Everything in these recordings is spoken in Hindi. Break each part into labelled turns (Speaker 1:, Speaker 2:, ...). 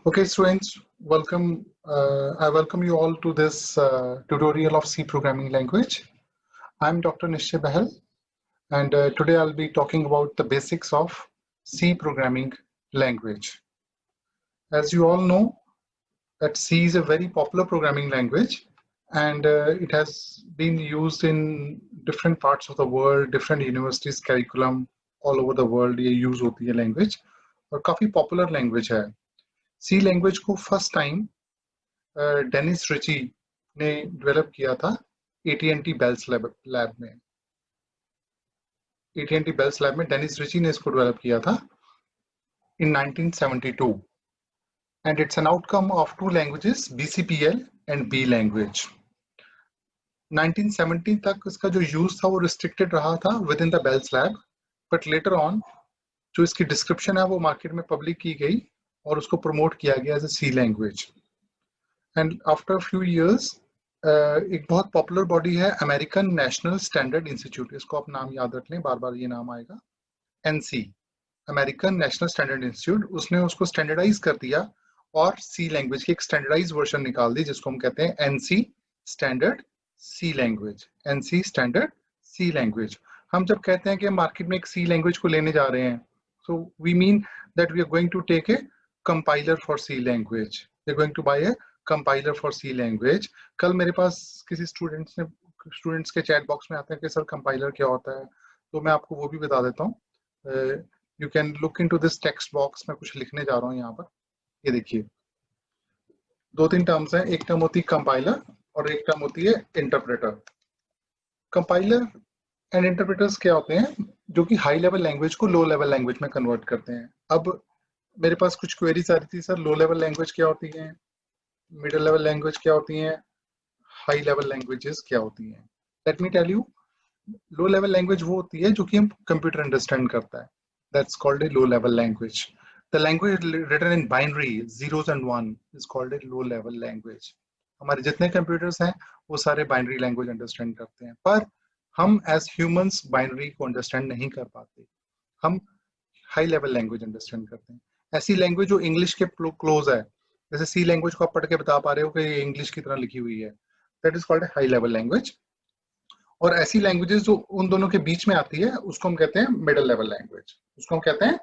Speaker 1: Okay, students, welcome. I welcome you all to this tutorial of C programming language. I'm Dr. Nishchay Bahal, and today I'll be talking about the basics of C programming language. As you all know, that C is a very popular programming language, and it has been used in different parts of the world, different universities, curriculum all over the world. ये use होती है language, और काफी popular language है. C language को first time डेनिस रिची ने डेवलप किया था AT&T बेल्स लैब में. AT&T बेल्स लैब में डेनिस रिची ने इसको डेवलप किया था in 1972, and it's an outcome of two languages, BCPL and B language. 1970 तक इसका जो यूज था वो रिस्ट्रिक्टेड रहा था within the Bell's lab, but later on जो इसकी डिस्क्रिप्शन है वो मार्केट में पब्लिक की गई और उसको प्रमोट किया गया as a C language. And after few years एक बहुत पॉपुलर बॉडी है अमेरिकन नेशनल स्टैंडर्ड इंस्टीट्यूट. इसको आप नाम याद रख लें, बार बार ये नाम आएगा. NC, American National Standard institute, उसने उसको स्टैंडर्डाइज कर दिया और सी लैंग्वेज की एक स्टैंडर्डाइज वर्जन निकाल दी जिसको हम कहते हैं NC स्टैंडर्ड सी लैंग्वेज. NC स्टैंडर्ड सी लैंग्वेज. हम जब कहते हैं कि मार्केट में एक सी लैंग्वेज को लेने जा रहे हैं, so we mean that we are going to take a compiler for C language. We are going to buy a compiler for C language. कल मेरे पास किसी स्टूडेंट्स के चैट बॉक्स में आते हैं कि सर कंपाइलर क्या होता है, तो मैं आपको वो भी बता देता हूँ. You can look into this text box. मैं कुछ लिखने जा रहा हूँ यहाँ पर. ये देखिए, दो तीन टर्म्स हैं. एक टर्म होती है कंपाइलर और एक टर्म होती है इंटरप्रेटर. कंपाइलर एंड इंटरप्रेटर्स क्या होते हैं? जो कि हाई लेवल लैंग्वेज को लो लेवल लैंग्वेज में कन्वर्ट करते हैं. अब मेरे पास कुछ क्वेरीज आ रही थी, सर लो लेवल लैंग्वेज क्या होती है, मिडिल लेवल लैंग्वेज क्या होती हैं, हाई लेवल लैंग्वेजेस क्या होती हैं. Let me tell you. Low level language वो होती है जो कि हम कंप्यूटर अंडरस्टैंड करता है. That's called a low level language. The language written in binary zeros and one is called a low level language. हमारे जितने कंप्यूटर्स हैं वो सारे बाइनरी लैंग्वेज अंडरस्टैंड करते हैं, पर हम एज ह्यूमंस बाइनरी को अंडरस्टैंड नहीं कर पाते. हम हाई लेवल लैंग्वेज अंडरस्टैंड करते हैं. ऐसी लैंग्वेज जो इंग्लिश के क्लोज है, जैसे सी लैंग्वेज को आप पढ़ के बता पा रहे हो कि ये इंग्लिश की तरह लिखी हुई है, that is called A high level language. और ऐसी लैंग्वेजेस जो उन दोनों के बीच में आती है उसको हम कहते हैं मिडिल लेवल लैंग्वेज. उसको हम कहते हैं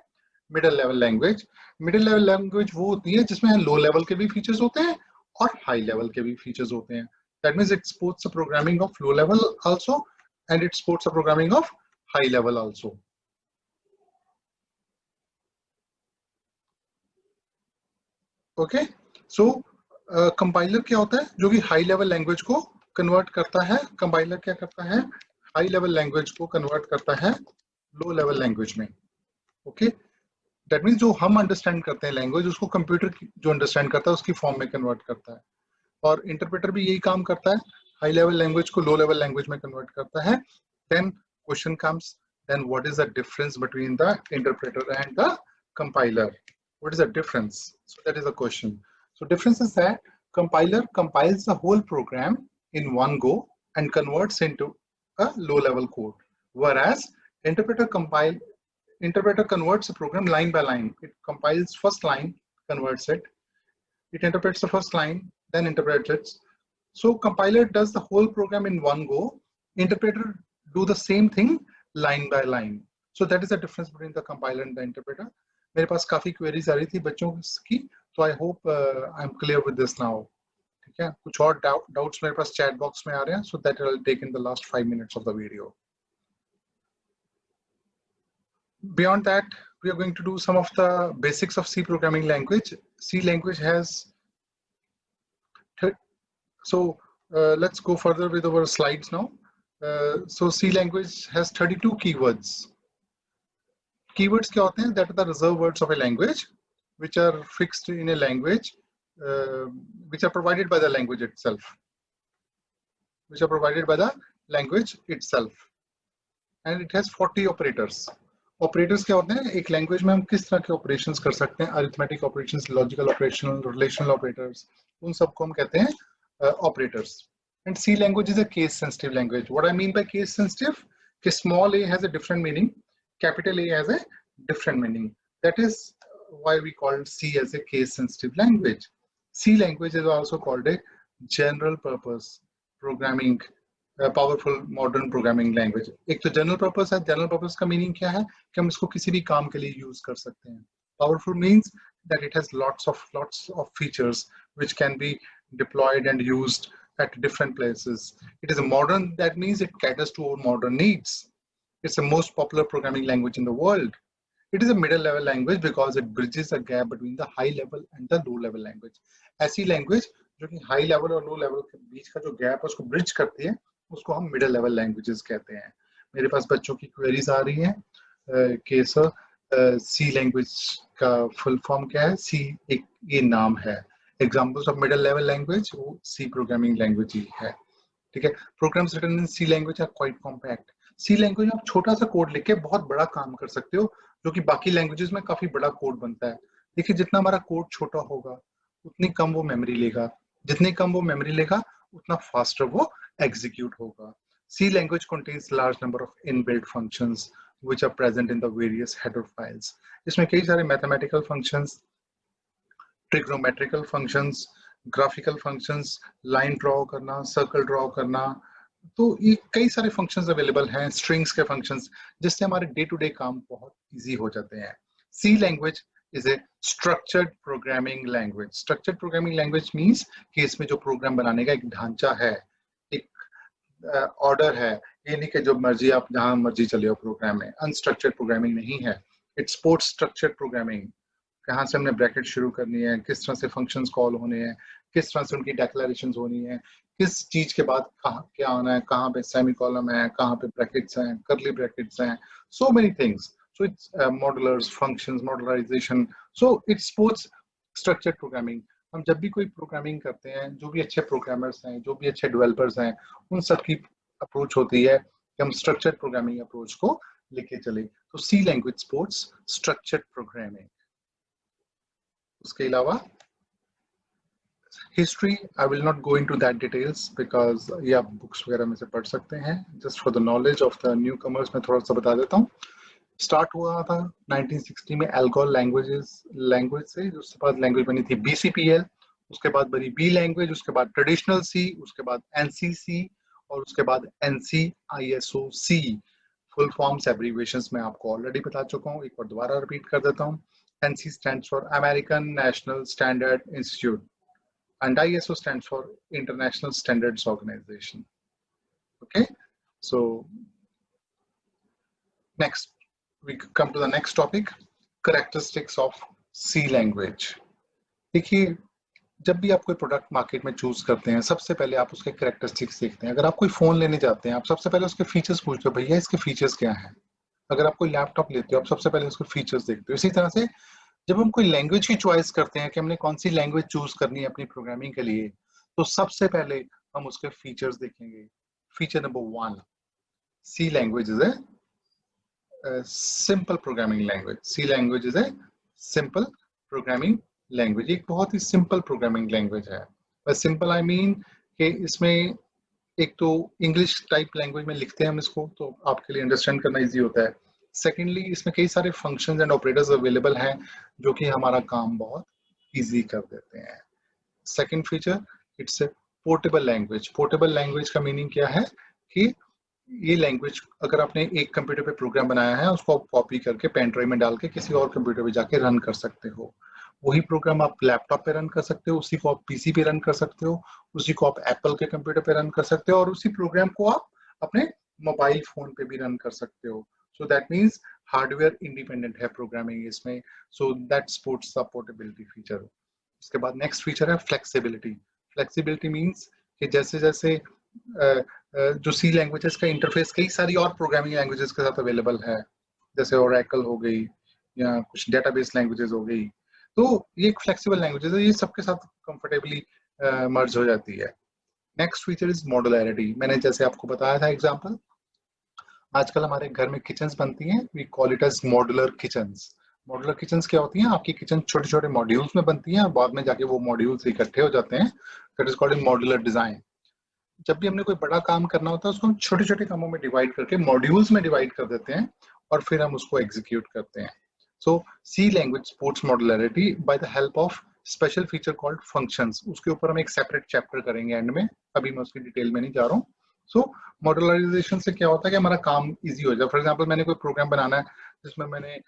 Speaker 1: middle level language. Middle level language वो होती है जिसमें लो लेवल के भी फीचर्स होते हैं और हाई लेवल के भी फीचर्स होते हैं. That means it supports the programming of low level also and it supports the programming of high level also. Okay, so compiler क्या होता है? जो कि हाई लेवल लैंग्वेज को कन्वर्ट करता है. कंपाइलर क्या करता है? हाई लेवल लैंग्वेज को कन्वर्ट करता है लो लेवल लैंग्वेज में. ओके, दैट मीन्स जो हम अंडरस्टैंड करते हैं लैंग्वेज, उसको कंप्यूटर जो अंडरस्टैंड करता है उसकी फॉर्म में कन्वर्ट करता है. और इंटरप्रेटर भी यही काम करता है, हाई लेवल लैंग्वेज को लो लेवल लैंग्वेज में कन्वर्ट करता है. Then question comes, then what is the difference between the interpreter and the compiler? What is the difference? So that is the question. So difference is that compiler compiles the whole program in one go and converts into a low level code, whereas interpreter converts the program line by line. It compiles first line, converts it, it interprets the first line, then interprets it. So compiler does the whole program in one go, interpreter do the same thing line by line. So that is the difference between the compiler and the interpreter. मेरे पास काफी क्वेरीज आ रही थी बच्चों की, तो I hope I am clear with this now. ठीक है, कुछ और डाउट्स मेरे पास चैट बॉक्स में आ रहे हैं, so that I will take in the last 5 minutes of the video. Beyond that, we are going to do some of the basics of C programming language. C language has let's go further with our slides now. So C language has 32 keywords. Keywords क्या होते हैं? That are the reserved words of a language, which are fixed in a language, which are provided by the language itself. And it has 40 operators. Operators क्या होते हैं? एक लैंग्वेज में हम किस तरह के ऑपरेशंस कर सकते हैं? Arithmetic operations, logical operation, relational operators, उन सबको हम कहते हैं operators. And C language is a case sensitive language. What I mean by case sensitive? कि small a has a different meaning, capital A has a different meaning. That is why we call C as a case sensitive language. C language is also called a general purpose programming, powerful modern programming language. एक तो जनरल पर्पस है, जनरल पर्पस का मीनिंग क्या है कि हम इसको किसी भी काम के लिए यूज कर सकते हैं। Powerful means that it has lots of features which can be deployed and used at different places. It is a modern, that means it caters to our modern needs. It's the most popular programming language in the world. It is a middle level language because it bridges a gap between the high level and the low level language. ऐसी language जो कि high level और low level के बीच का जो gap है उसको bridge करती है, उसको हम middle level languages कहते हैं। मेरे पास बच्चों की queries आ रही हैं कि सर C लैंग्वेज का फुल फॉर्म क्या है? C एक ये नाम है। Examples of middle level language वो C प्रोग्रामिंग लैंग्वेज ही है। ठीक है। Programs written in C language are quite compact. C language में आप छोटा सा कोड लिख के बहुत बड़ा काम कर सकते हो, जो कि बाकी लैंग्वेजेस में काफी बड़ा कोड बनता है। देखिए जितना हमारा कोड छोटा होगा उतनी कम वो मेमोरी लेगा, जितनी कम वो मेमोरी लेगा उतना फास्टर वो एग्जीक्यूट होगा। C language contains large number of inbuilt functions which are present in the various header files. इसमें कई सारे mathematical functions, trigonometrical functions, graphical functions, line draw करना, circle draw करना, तो ये कई सारे functions available हैं, strings के functions, जिससे हमारे day to day काम बहुत easy हो जाते हैं। C language is a structured programming language. Structured programming language means कि इसमें जो program बनाने का एक ढांचा है, ऑर्डर है, ये नहीं कि जो मर्जी आप जहां मर्जी चले हो प्रोग्राम में। अनस्ट्रक्चर्ड प्रोग्रामिंग नहीं है, इट्स स्पोर्ट्स स्ट्रक्चर्ड प्रोग्रामिंग। कहाँ से हमने ब्रैकेट शुरू करनी है, किस तरह से फंक्शंस कॉल होने हैं, किस तरह से उनकी डिक्लेरेशंस होनी है, किस चीज के बाद कहाँ क्या आना है, कहाँ पे सेमीकोलन है, कहाँ पे ब्रैकेट्स हैं, कर्ली ब्रैकेट्स हैं, so many things. So it's modulars, functions, modularisation, so it's supports structured programming. हम जब भी कोई प्रोग्रामिंग करते हैं, जो भी अच्छे प्रोग्रामर्स हैं, जो भी अच्छे डेवलपर्स हैं, उन सब की अप्रोच होती है कि हम स्ट्रक्चर्ड प्रोग्रामिंग अप्रोच को लेके चले। तो सी लैंग्वेज सपोर्ट्स स्ट्रक्चर्ड प्रोग्रामिंग। उसके अलावा history, I will not go into that details because ये आप बुक्स वगैरह में से पढ़ सकते हैं। Just for the knowledge of the new commerce में थोड़ा सा बता देता हूँ। स्टार्ट हुआ था 1960 में एल्गोल लैंग्वेज से, उसके बाद लैंग्वेज बनी थी BCPL, उसके बाद बनी B लैंग्वेज, उसके बाद ट्रेडिशनल C, उसके बाद NCC और उसके बाद NC-ISO-C। फुल फॉर्म्स एब्रीविएशंस में आपको ऑलरेडी बता चुका हूँ, एक बार दोबारा रिपीट कर देता हूँ। NC stands for American National Standard Institute and ISO stands for International Standards Organization. Okay, so next we come to the next topic, characteristics of C language. देखिए जब भी आप कोई प्रोडक्ट मार्केट में चूज करते हैं, सबसे पहले आप उसके कैरेक्टरिस्टिक्स देखते हैं। अगर आप कोई फोन लेने जाते हैं, आप सबसे पहले उसके फीचर्स पूछते हो, भैया इसके फीचर्स क्या हैं। अगर आप कोई लैपटॉप लेते हो, आप सबसे पहले उसके फीचर्स देखते हो। इसी तरह से जब हम कोई लैंग्वेज की चॉइस करते हैं कि हमने कौन सी लैंग्वेज चूज करनी है अपनी प्रोग्रामिंग के लिए, तो सबसे पहले हम उसके फीचर्स देखेंगे। Feature number 1, C language is a simple programming language. C language is a simple programming language, एक बहुत ही सिंपल प्रोग्रामिंग लैंग्वेज है। बस सिंपल आई मीन कि इसमें एक तो इंग्लिश टाइप लैंग्वेज में लिखते हैं हम इसको, तो आपके लिए अंडरस्टैंड करना इजी होता है। सेकेंडली इसमें कई सारे फंक्शंस एंड ऑपरेटर्स अवेलेबल हैं जो कि हमारा काम बहुत इजी कर देते हैं। Second feature, it's a portable language. Portable language का मीनिंग क्या है कि ये लैंग्वेज अगर आपने एक कंप्यूटर पे प्रोग्राम बनाया है, उसको आप कॉपी करके पेन ड्राइव में डाल के किसी और कंप्यूटर पे जाके रन कर सकते हो। वही प्रोग्राम आप लैपटॉप पे रन कर सकते हो, उसी को आप पीसी पे रन कर सकते हो, उसी को आप एप्पल के कंप्यूटर पे रन कर सकते हो, और उसी प्रोग्राम को आप अपने मोबाइल फोन पे भी रन कर सकते हो। So that means hardware independent है प्रोग्रामिंग इसमें। So that supports the portability feature. उसके बाद नेक्स्ट फीचर है फ्लेक्सिबिलिटी। फ्लेक्सिबिलिटी मीन्स कि जैसे जैसे जो सी लैंग्वेजेस का इंटरफेस कई सारी और प्रोग्रामिंग लैंग्वेजेस के साथ अवेलेबल है, जैसे ओरेकल हो गई या कुछ डेटाबेस लैंग्वेजेस हो गई, तो ये एक फ्लेक्सिबल लैंग्वेजेस है, ये सबके साथ कंफर्टेबली मर्ज हो जाती है। Next feature is modularity. मैंने जैसे आपको बताया था एग्जांपल, आजकल हमारे घर में किचन्स बनती हैं, we call it as modular kitchens. Modular kitchens क्या होती हैं? आपकी किचन छोटे छोटे मॉड्यूल्स में बनती हैं और बाद में जाके वो मॉड्यूल्स इकट्ठे हो जाते हैं। That is called in modular design. जब भी हमने कोई बड़ा काम करना होता है, उसको हम छोटे छोटे कामों में डिवाइड करके मॉड्यूल्स में डिवाइड कर देते हैं और फिर हम उसको एग्जीक्यूट करते हैं। So C language supports modularity by the help of special feature called functions. उसके ऊपर हम एक सेपरेट चैप्टर करेंगे एंड में, अभी मैं उसकी डिटेल में नहीं जा रहा हूँ. सो मॉड्यूलराइजेशन से क्या होता है कि हमारा काम इजी हो जाए. फॉर एग्जांपल मैंने कोई प्रोग्राम बनाना है जिसमें मैंने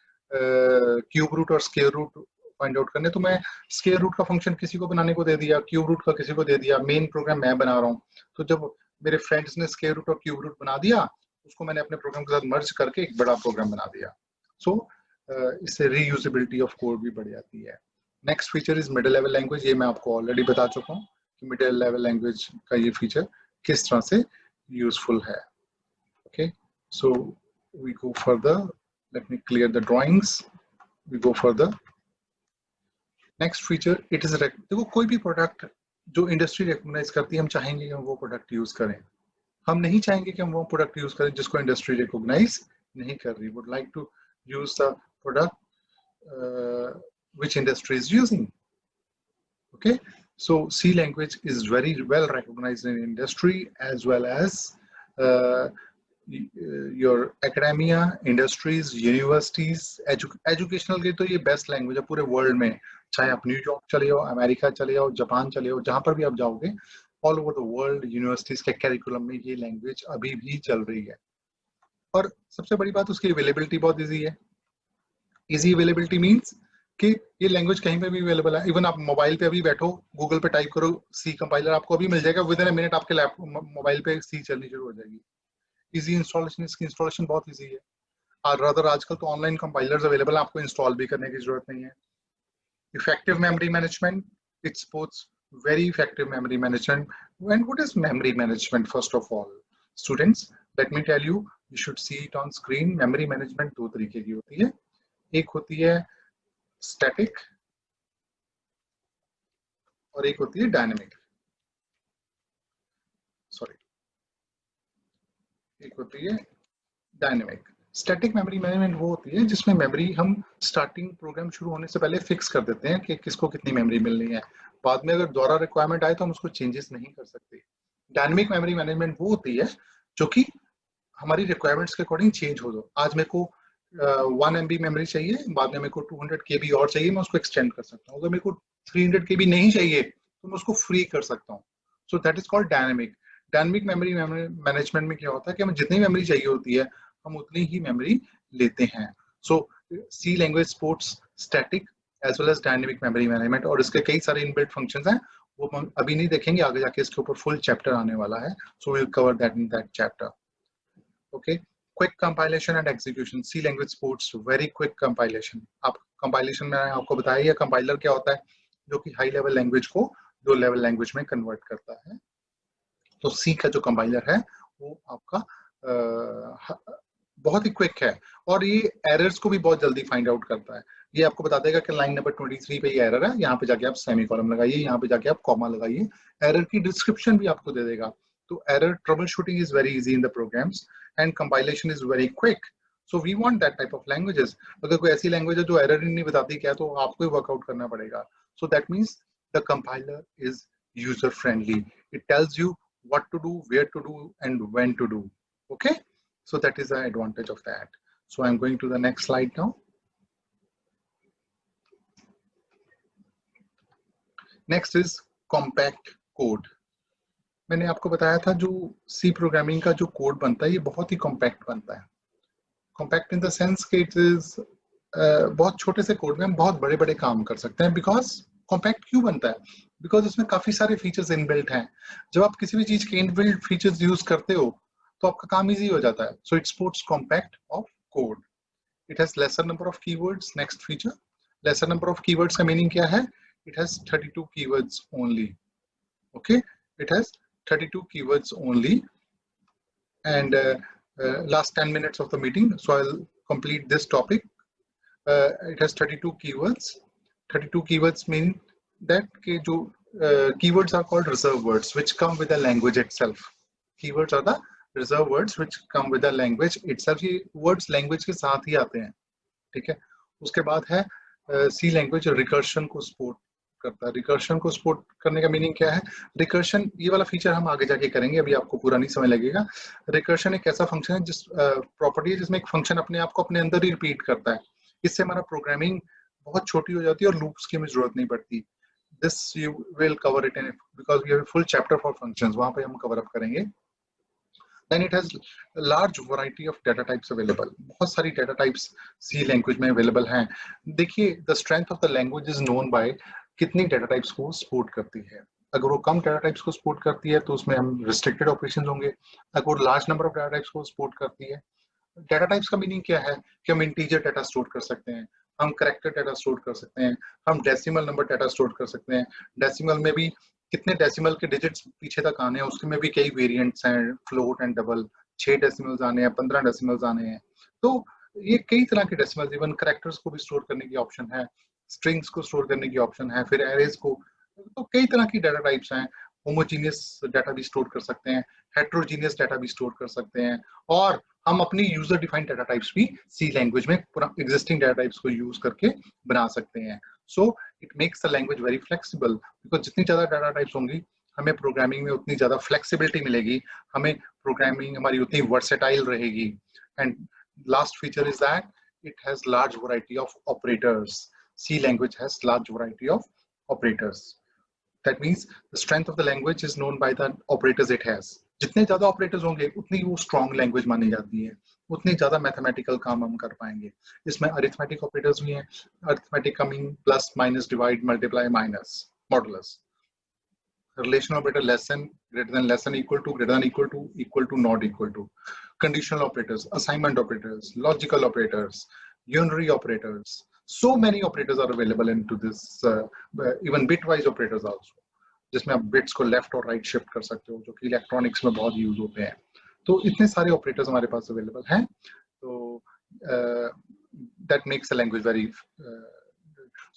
Speaker 1: क्यूब रूट और स्क्वायर रूट फाइंड आउट करने, तो मैं स्क्वायर रूट का फंक्शन किसी को बनाने को दे दिया, क्यूब रूट का किसी को दे दिया, मेन प्रोग्राम मैं बना रहा हूँ. तो जब मेरे फ्रेंड्स ने स्क्वायर रूट और क्यूब रूट बना दिया, उसको मैंने अपने प्रोग्राम के साथ मर्ज करके एक बड़ा प्रोग्राम बना दिया. सो इससे रीयूजेबिलिटी ऑफ कोड भी बढ़ जाती है. Next feature is middle level language. ये मैं आपको ऑलरेडी बता चुका हूँ कि मिडिल लेवल लैंग्वेज का ये फीचर किस तरह से यूजफुल है. Okay, so we go further. Let me clear the drawings. We go further. Next feature, it is देखो कोई भी प्रोडक्ट जो इंडस्ट्री रिकॉग्नाइज करती है, हम चाहेंगे कि हम वो प्रोडक्ट यूज करें. हम नहीं चाहेंगे कि हम वो प्रोडक्ट यूज करें जिसको इंडस्ट्री रिकॉग्नाइज नहीं कर रही. Would like to use the product which industry is using. Okay, so C language is very well recognized in industry as well as your academia, industries, universities, educational के तो ये best language है पूरे world में. चाहे आप न्यूयॉर्क चले जाओ, अमेरिका चले जाओ, जापान चले जाओ, जहां पर भी आप जाओगे, all over the world universities के कैरिकुलम में ये लैंग्वेज अभी भी चल रही है. और सबसे बड़ी बात, उसकी अवेलेबिलिटी बहुत इजी है. इजी अवेलेबिलिटी मीन्स कि ये लैंग्वेज कहीं पे भी अवेलेबल है. इवन आप मोबाइल पे अभी बैठो, गूगल पे टाइप करो सी कंपाइलर, आपको अभी मिल जाएगा. विद इन अ मिनट आपके लैपटॉप मोबाइल पे सी चलनी शुरू हो जाएगी. इजी इंस्टॉलेशन, इसकी इंस्टॉलेशन बहुत इजी है. और रादर आजकल तो ऑनलाइन कंपाइलर्स अवेलेबल है, आपको इंस्टॉल भी करने की जरूरत नहीं है. Effective memory management, it supports very effective memory management. And what is memory management? First of all, students, let me tell you, you should see it on screen. Memory management दो तरीके की होती है. एक होती है स्टैटिक और एक होती है डायनेमिक. सॉरी, एक होती है डायनेमिक. स्टैटिक मेमोरी मैनेजमेंट वो होती है जिसमें मेमोरी हम स्टार्टिंग प्रोग्राम शुरू होने से पहले फिक्स कर देते हैं कि किसको कितनी मेमोरी मिलनी है. बाद में अगर दोबारा रिक्वायरमेंट आए तो हम उसको चेंजेस नहीं कर सकते. डायनेमिक मेमोरी मैनेजमेंट वो होती है जो कि हमारी रिक्वायरमेंट्स के अकॉर्डिंग चेंज हो. दो आज मेरे को 1 MB मेमोरी चाहिए, बाद में मेरे को 200 KB और चाहिए, मैं उसको एक्सटेंड कर सकता हूँ. अगर मेरे को 300 KB नहीं चाहिए तो मैं उसको फ्री कर सकता हूँ. So that is called dynamic. Dynamic memory management में क्या होता है कि हमें जितनी मेमोरी चाहिए होती है हम उतनी ही मेमोरी लेते हैं. So C language supports static as well as dynamic memory management. और इसके कई सारे इनबिल्ट फंक्शंस हैं, वो हम अभी नहीं देखेंगे, आगे जाके इसके ऊपर फुल चैप्टर आने वाला है. So we will cover that in that chapter. Okay, quick compilation and execution. C language supports very quick compilation. आप कंपाइलेशन में आपको बताया कंपाइलर क्या होता है, जो कि हाई लेवल लैंग्वेज को लो लेवल लैंग्वेज में कन्वर्ट करता है. तो सी का जो कंपाइलर है वो आपका बहुत ही क्विक है और ये एरर्स को भी बहुत जल्दी फाइंड आउट करता है. ये आपको बता देगा कि लाइन नंबर 23 पे ये एरर है, यहाँ पे जाके आप सेमी कॉलम लगाइए, यहाँ पे जाके आप कॉमा लगाइए. एरर की डिस्क्रिप्शन भी आपको दे देगा. तो error troubleshooting is very easy in the programs and compilation is very quick. So we want that type of languages. अगर कोई ऐसी लैंग्वेज है जो एरर ही नहीं बताती क्या, तो आपको ही वर्कआउट करना पड़ेगा. So that means the compiler is user friendly. It tells you what to do, where to do, and when to do. Okay, so that is the advantage of that. So I'm going to the next slide now. Next is compact code. मैंने आपको बताया था जो C प्रोग्रामिंग का जो कोड बनता है ये बहुत ही कॉम्पैक्ट बनता है. कॉम्पैक्ट इन द सेंस कि इट इज बहुत छोटे से कोड में हम बहुत बड़े बड़े काम कर सकते हैं. बिकॉज कॉम्पैक्ट क्यों बनता है? बिकॉज इसमें काफी सारे फीचर्स इनबिल्ट हैं. जब आप किसी भी चीज के इनबिल्ट फीचर्स यूज करते हो तो आपका काम इजी हो जाता है. So it supports compact of code. It has laser number of keywords. Next feature, laser number of keywords का मीनिंग क्या है? It has 32 keywords only. Okay, it has 32 keywords only. And last 10 minutes of the meeting, so I'll complete this topic. It has 32 keywords. 32 keywords mean that jo keywords are called reserve words which come with the language itself. Keywords are the reserve words which come with the language itself. ये words language के साथ ही आते हैं. ठीक है. उसके बाद है C language recursion को support करता है. रिकर्शन को सपोर्ट करने का मीनिंग क्या है? रिकर्शन, ये वाला फीचर हम आगे जाके करेंगे, अभी आपको पूरा नहीं समझ लगेगा. रिकर्शन एक ऐसा फंक्शन है जिस प्रॉपर्टी है जिसमें एक फंक्शन अपने आप को अपने अंदर ही रिपीट करता है. इससे हमारा प्रोग्रामिंग बहुत छोटी हो जाती है और लूप्स की हमें जरूरत नहीं पड़ती. This you will cover it in because we have a full chapter for functions. वहाँ पे हम cover up करेंगे. Then it has a large variety of data types available. बहुत सारी data types C language में available हैं. देखिए, the strength of the language is known by कितनी data types को support करती है. अगर वो कम data types को support करती है तो उसमें हम restricted operations होंगे. अगर वो large number of data types को support करती है, डाटा टाइप्स का मीनिंग क्या है कि हम इंटीजर डाटा स्टोर कर सकते हैं, हम कैरेक्टर डाटा स्टोर कर सकते हैं, हम डेसिमल नंबर डाटा स्टोर कर सकते हैं. डेसिमल में भी कितने डेसिमल के डिजिट्स पीछे तक आने हैं उसके में भी कई वेरिएंट्स हैं, फ्लोट एंड डबल, 6 डेसिमल्स आने हैं, 15 डेसिमल्स आने हैं. तो ये कई तरह के डेसिमल्स, इवन कैरेक्टर्स को भी स्टोर करने की ऑप्शन है, स्ट्रिंग्स को स्टोर करने की ऑप्शन है, फिर एरेज को. तो कई तरह की डाटा टाइप्स हैं. होमोजीनियस डाटा भी स्टोर कर सकते हैं, हेट्रोजीनियस डाटा भी स्टोर कर सकते हैं, और हम अपनी यूजर डिफाइंड डाटा टाइप्स भी सी लैंग्वेज में पूरा एग्जिस्टिंग डाटा टाइप्स को यूज करके बना सकते हैं. So it makes the language very flexible, because जितनी ज्यादा डाटा टाइप्स होंगी हमें प्रोग्रामिंग में उतनी ज्यादा फ्लेक्सिबिलिटी मिलेगी, हमें प्रोग्रामिंग हमारी उतनी वर्सेटाइल रहेगी. And last feature is that it has large variety of operators. C language has large variety of operators. That means the strength of the language is known by the operators it has. जितने ज्यादा ऑपरेटर्स होंगे उतनी वो स्ट्रॉन्ग लैंग्वेज मानी जाती है, उतनी ज्यादा मैथमेटिकल काम हम कर पाएंगे. इसमें अरिथमेटिक ऑपरेटर्स भी हैं. अरिथमेटिक का mean plus, minus, divide, multiply, minus, modulus. Relational operator less than, greater than, less than, equal to, greater than, equal to, not equal to. Conditional operators, assignment operators, logical operators, unary operators. So many operators are available into this, even bitwise operators also, जिसमें आप बिट्स को लेफ्ट और राइट शिफ्ट कर सकते हो, जो कि इलेक्ट्रॉनिक्स में बहुत यूज होते हैं. तो इतने सारे ऑपरेटर्स हमारे पास अवेलेबल हैं. तो that makes the language very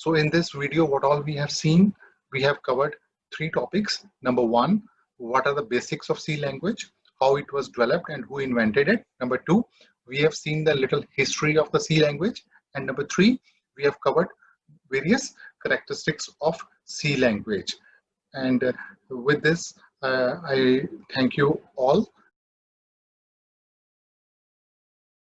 Speaker 1: so in this video what all we have seen, we have covered 3 topics. Number 1, what are the basics of C language, how it was developed and who invented it. Number 2, we have seen the little history of the C language. And number 3, we have covered various characteristics of C language. And with this, I thank you all